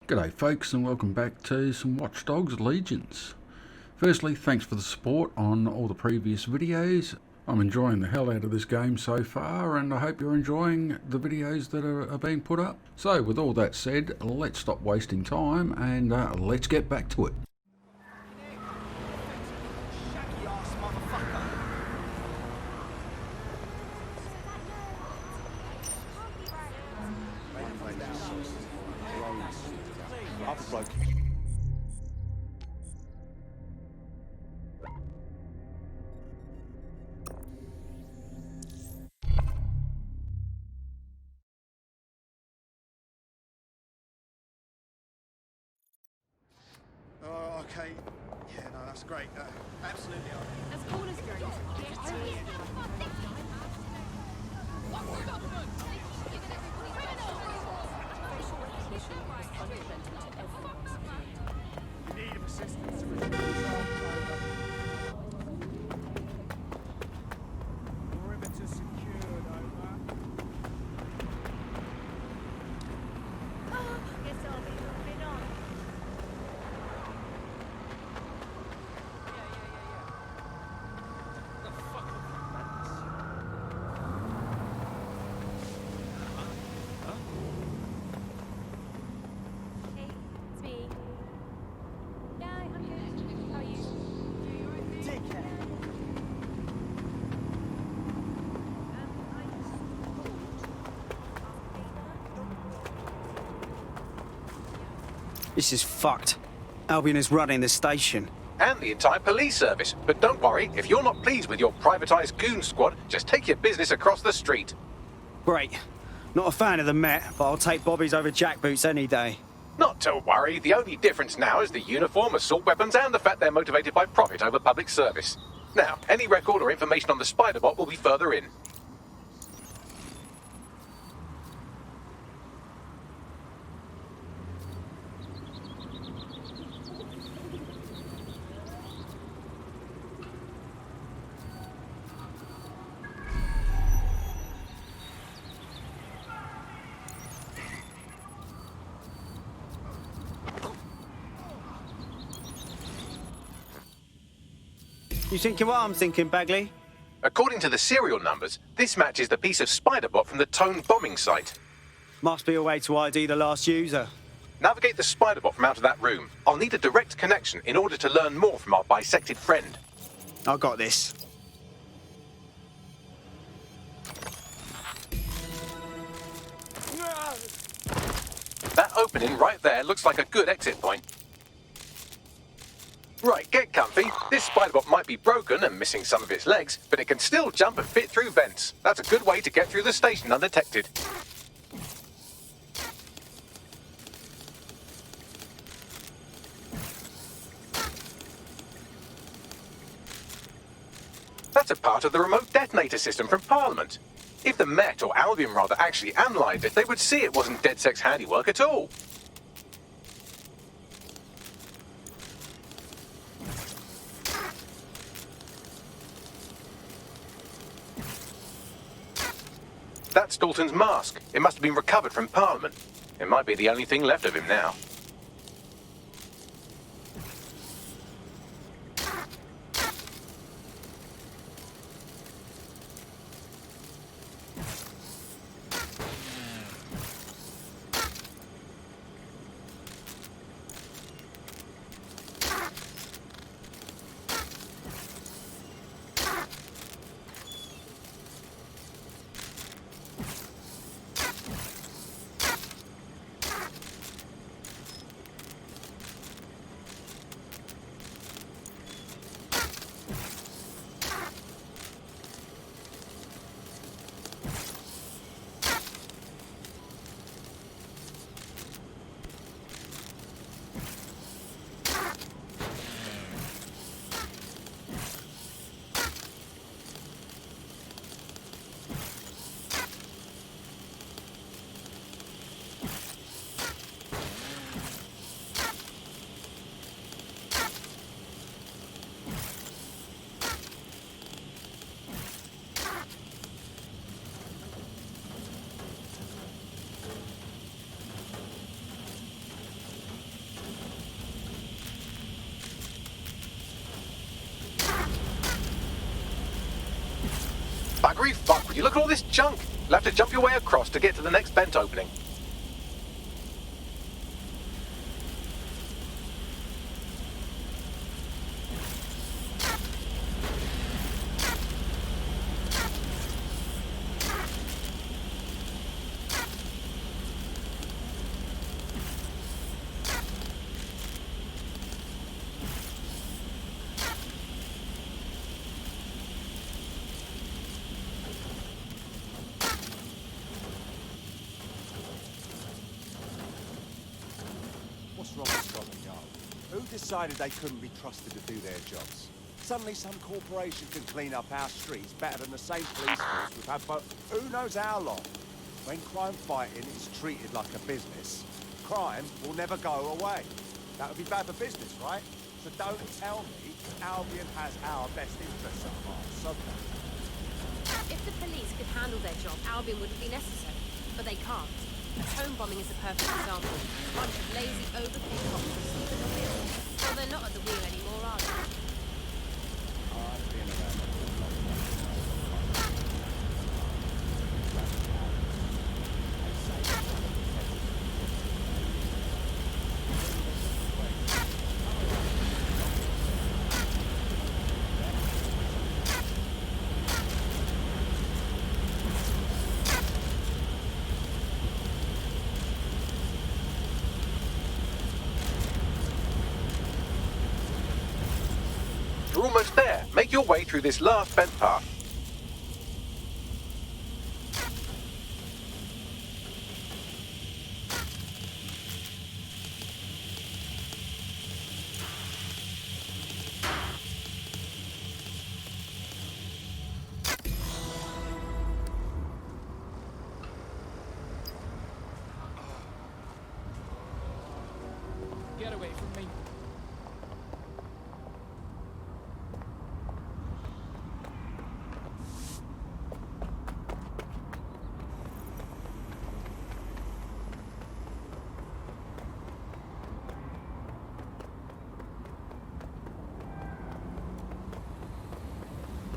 G'day folks, and welcome back to some Watch Dogs Legions. Firstly, thanks for the support on all the previous videos. I'm enjoying the hell out of this game so far, and I hope you're enjoying the videos that are being put up. So with all that said, let's stop wasting time and let's get back to it. Oh, okay. Yeah, no, that's great. Absolutely. As cool as drones, get to it. You need assistance to return control. Perimeter secured, over. Guess I'll be moving on. Hey, it's me. Yeah, I'm good. How are you? Dickhead. This is fucked. Albion is running the station. And the entire police service. But don't worry, if you're not pleased with your privatised goon squad, just take your business across the street. Great. Not a fan of the Met, but I'll take Bobby's over jackboots any day. Not to worry, the only difference now is the uniform, assault weapons, and the fact they're motivated by profit over public service. Now, any record or information on the Spider-Bot will be further in. You thinking what I'm thinking, Bagley? According to the serial numbers, this matches the piece of Spider-Bot from the TOAN bombing site. Must be a way to ID the last user. Navigate the Spider-Bot from out of that room. I'll need a direct connection in order to learn more from our bisected friend. I got this. That opening right there looks like a good exit point. Right, get comfy. This Spider-Bot might be broken and missing some of its legs, but it can still jump and fit through vents. That's a good way to get through the station undetected. That's a part of the remote detonator system from Parliament. If the Met, or Albion rather, actually analysed it, they would see it wasn't DedSec's handiwork at all. That's Dalton's mask. It must have been recovered from Parliament. It might be the only thing left of him now. hurry fuck would you? Look at all this junk. You'll have to jump your way across to get to the next vent opening. What's wrong with Scotland Yard? Who decided they couldn't be trusted to do their jobs? Suddenly some corporation can clean up our streets better than the same police force we've had for who knows how long. When crime fighting is treated like a business, crime will never go away. That would be bad for business, right? So don't tell me Albion has our best interests at heart, so If the police could handle their job, Albion wouldn't be necessary. But they can't. Home bombing is a perfect example. A bunch of lazy, overpaid cops asleep at the wheel. Well, they're not at the wheel anymore, are they? You're almost there. Make your way through this last vent path. Get away from me.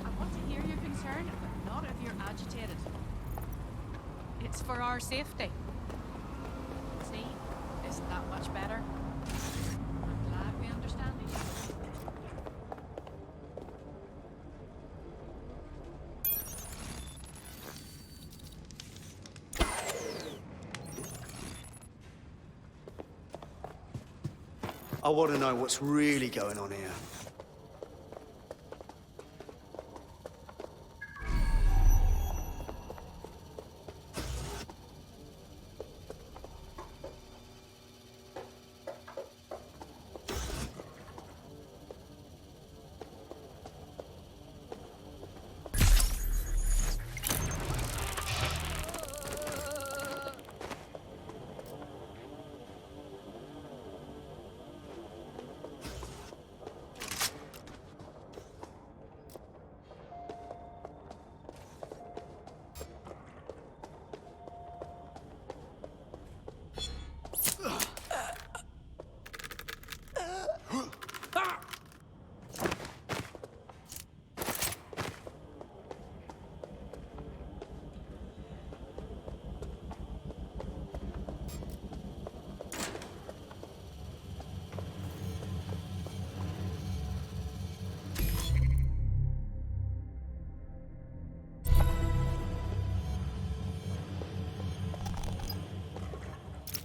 I want to hear your concern, but not if you're agitated. It's for our safety. See? Isn't that much better? I'm glad we understand each other. I want to know what's really going on here.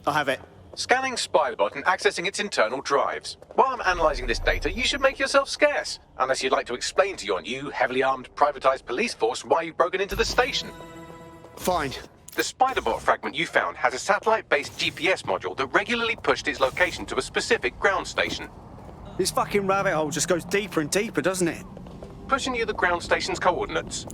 I have it. Scanning Spiderbot and accessing its internal drives. While I'm analysing this data, you should make yourself scarce. Unless you'd like to explain to your new, heavily armed, privatised police force why you've broken into the station. Fine. The Spiderbot fragment you found has a satellite-based GPS module that regularly pushed its location to a specific ground station. This fucking rabbit hole just goes deeper and deeper, doesn't it? Pushing you the ground station's coordinates.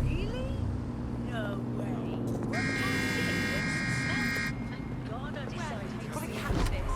Really? No way. What the shit? Thank God I decided to Gotta catch this.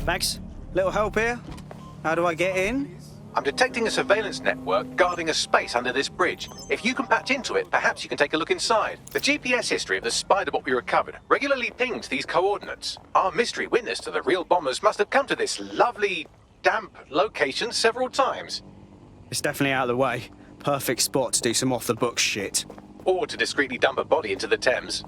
Bags, little help here? How do I get in? I'm detecting a surveillance network guarding a space under this bridge. If you can patch into it, perhaps you can take a look inside. The GPS history of the spider-bot we recovered regularly pings these coordinates. Our mystery witness to the real bombers must have come to this lovely, damp location several times. It's definitely out of the way. Perfect spot to do some off-the-books shit. Or to discreetly dump a body into the Thames.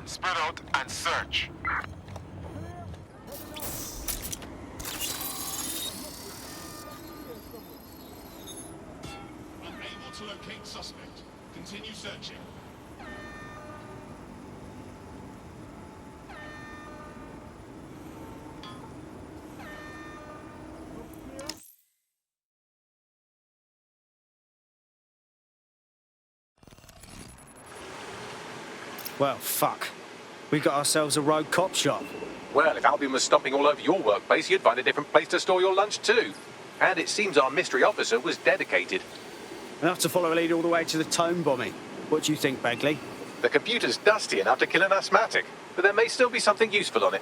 Spread out and search. Unable to locate suspect. Continue searching. Well, fuck. We got ourselves a rogue cop shop. Well, if Albion was stomping all over your workplace, you'd find a different place to store your lunch too. And it seems our mystery officer was dedicated. Enough to follow a lead all the way to the TOAN bombing. What do you think, Bagley? The computer's dusty enough to kill an asthmatic, but there may still be something useful on it.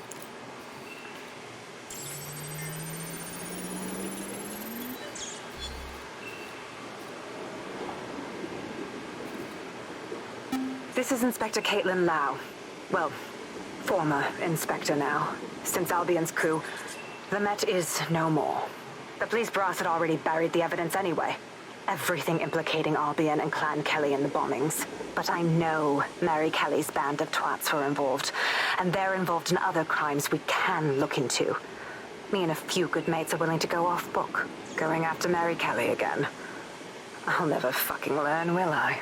This is Inspector Caitlin Lau. Well, former Inspector now. Since Albion's coup, the Met is no more. The police brass had already buried the evidence anyway. Everything implicating Albion and Clan Kelly in the bombings. But I know Mary Kelly's band of twats were involved, and they're involved in other crimes we can look into. Me and a few good mates are willing to go off book, going after Mary Kelly again. I'll never fucking learn, will I?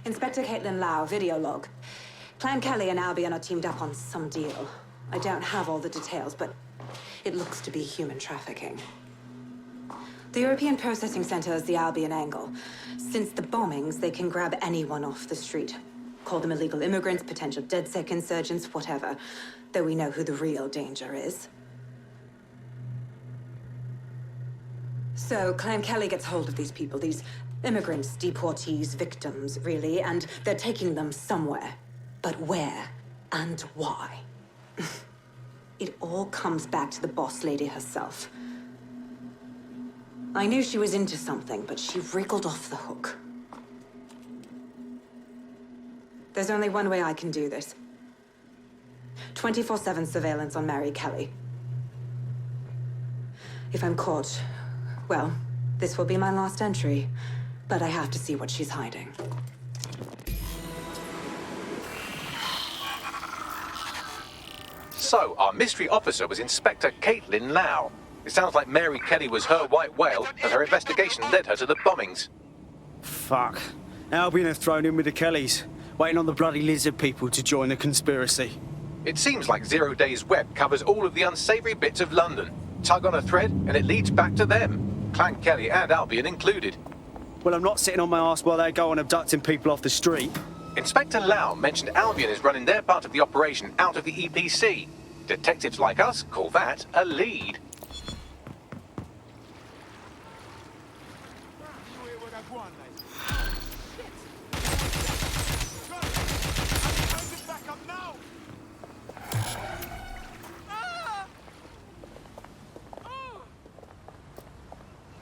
Inspector Caitlin Lau, video log. Clan Kelly and Albion are teamed up on some deal. I don't have all the details, but it looks to be human trafficking. The European Processing Center is the Albion angle. Since the bombings, they can grab anyone off the street. Call them illegal immigrants, potential DedSec insurgents, whatever. Though we know who the real danger is. So, Clan Kelly gets hold of these people, these immigrants, deportees, victims, really, and they're taking them somewhere. But where and why? It all comes back to the boss lady herself. I knew she was into something, but she wriggled off the hook. There's only one way I can do this. 24/7 surveillance on Mary Kelly. If I'm caught, well, this will be my last entry. But I have to see what she's hiding. So, our mystery officer was Inspector Caitlin Lau. It sounds like Mary Kelly was her white whale, and her investigation led her to the bombings. Fuck. Albion have thrown in with the Kellys, waiting on the bloody lizard people to join the conspiracy. It seems like Zero Days Web covers all of the unsavory bits of London. Tug on a thread, and it leads back to them. Clan Kelly and Albion included. Well, I'm not sitting on my ass while they go on abducting people off the street. Inspector Lau mentioned Albion is running their part of the operation out of the EPC. Detectives like us call that a lead.